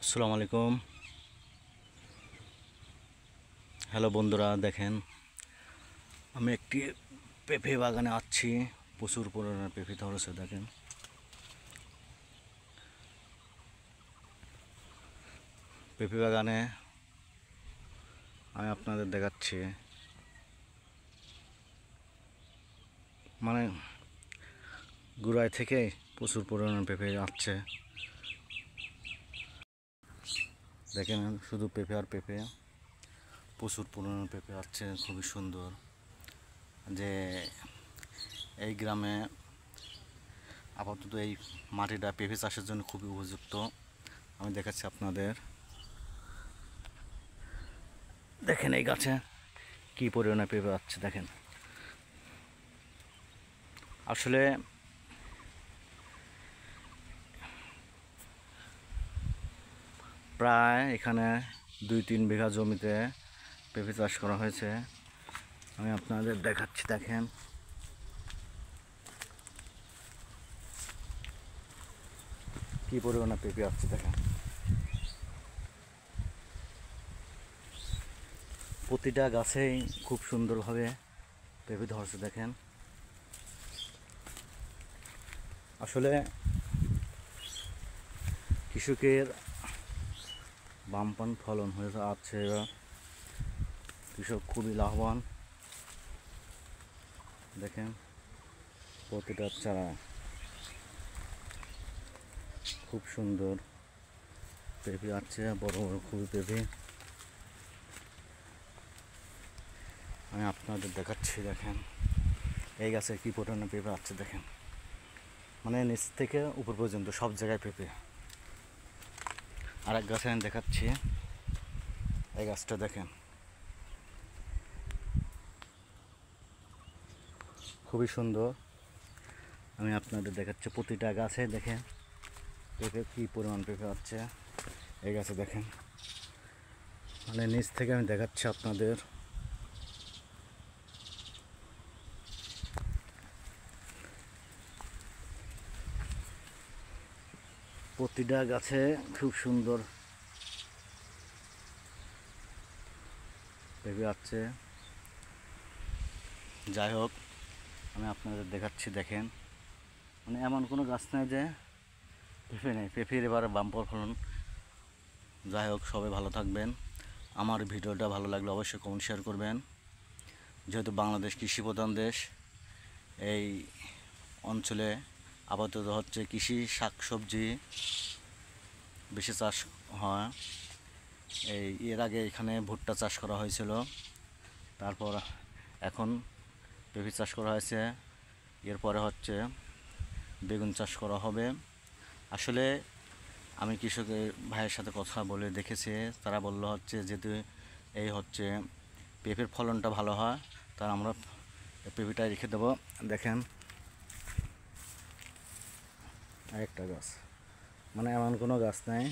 আসসালামু আলাইকুম। হ্যালো বন্ধুরা, দেখেন আমি একটি পেঁপে বাগানে আছি। প্রচুর পরিমাণে পেঁপে ধরেছে। দেখেন পেঁপে বাগানে আমি আপনাদের দেখাচ্ছি, মানে গোড়ায় থেকে প্রচুর পরিমাণে পেঁপে আসছে। দেখেন শুধু পেঁপে আর পেঁপে, প্রচুর পরিমাণে পেঁপে আসছে। খুবই সুন্দর যে এই গ্রামে আপাতত এই মাটিটা পেঁপে চাষের জন্য খুবই উপযুক্ত। আমি দেখাচ্ছি আপনাদের। দেখেন এই গাছে কি পরিমাণে পেঁপে আসছে। দেখেন আসলে প্রায় এখানে 2-3 বিঘা জমিতে পেঁপে চাষ করা হয়েছে। আমি আপনাদের দেখাচ্ছি। দেখেন কি পরিমাণে পেঁপে আসছে। দেখেন প্রতিটা গাছেই খুব সুন্দরভাবে পেঁপে ধরছে। দেখেন আসলে কৃষকের বামপান ফলন হয়ে আছে। এবার কৃষক খুবই লাভবান। দেখেন প্রতিটা চারা খুব সুন্দর পেঁপে আছে, বড় বড় খুবই পেঁপে। আমি আপনাদের দেখাচ্ছি। দেখেন এই গাছে কী পরিমাণে পেঁপে আছে। দেখেন মানে নিচ থেকে উপর পর্যন্ত সব জায়গায় পেঁপে। আর এক গাছে আমি দেখাচ্ছি, এই গাছটা দেখেন খুবই সুন্দর। আমি আপনাদের দেখাচ্ছি প্রতিটা গাছে দেখেন পেঁপে কী পরিমাণ পেঁপে হচ্ছে। এই গাছে দেখেন, মানে নিচ থেকে আমি দেখাচ্ছি আপনাদের। প্রতিটা গাছে খুব সুন্দর পেঁপে আসছে। যাই হোক আমি আপনাদের দেখাচ্ছি। দেখেন মানে এমন কোনো গাছ নেই যে পেঁপে নেই। পেঁপের এবার বাম্পার ফলন। যাই হোক সবাই ভালো থাকবেন। আমার ভিডিওটা ভালো লাগলে অবশ্যই কমেন্ট শেয়ার করবেন। যেহেতু বাংলাদেশ কৃষিপ্রধান দেশ, এই অঞ্চলে আপাতত হচ্ছে কৃষি, শাকসবজি বেশি চাষ হয়। এর আগে এখানে ভুট্টা চাষ করা হয়েছিল, তারপর এখন পেঁপে চাষ করা হয়েছে। এরপরে হচ্ছে বেগুন চাষ করা হবে। আসলে আমি কৃষকের ভাইয়ের সাথে কথা বলে দেখেছি, তারা বললো হচ্ছে যেহেতু এই হচ্ছে পেঁপের ফলনটা ভালো হয়, তা আমরা পেঁপেটা রেখে দেবো। দেখেন আরেকটা গাছ, মানে এমন কোনো গাছ নাই।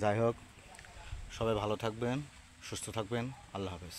যাই হোক সবাই ভালো থাকবেন, সুস্থ থাকবেন। আল্লাহ হাফেজ।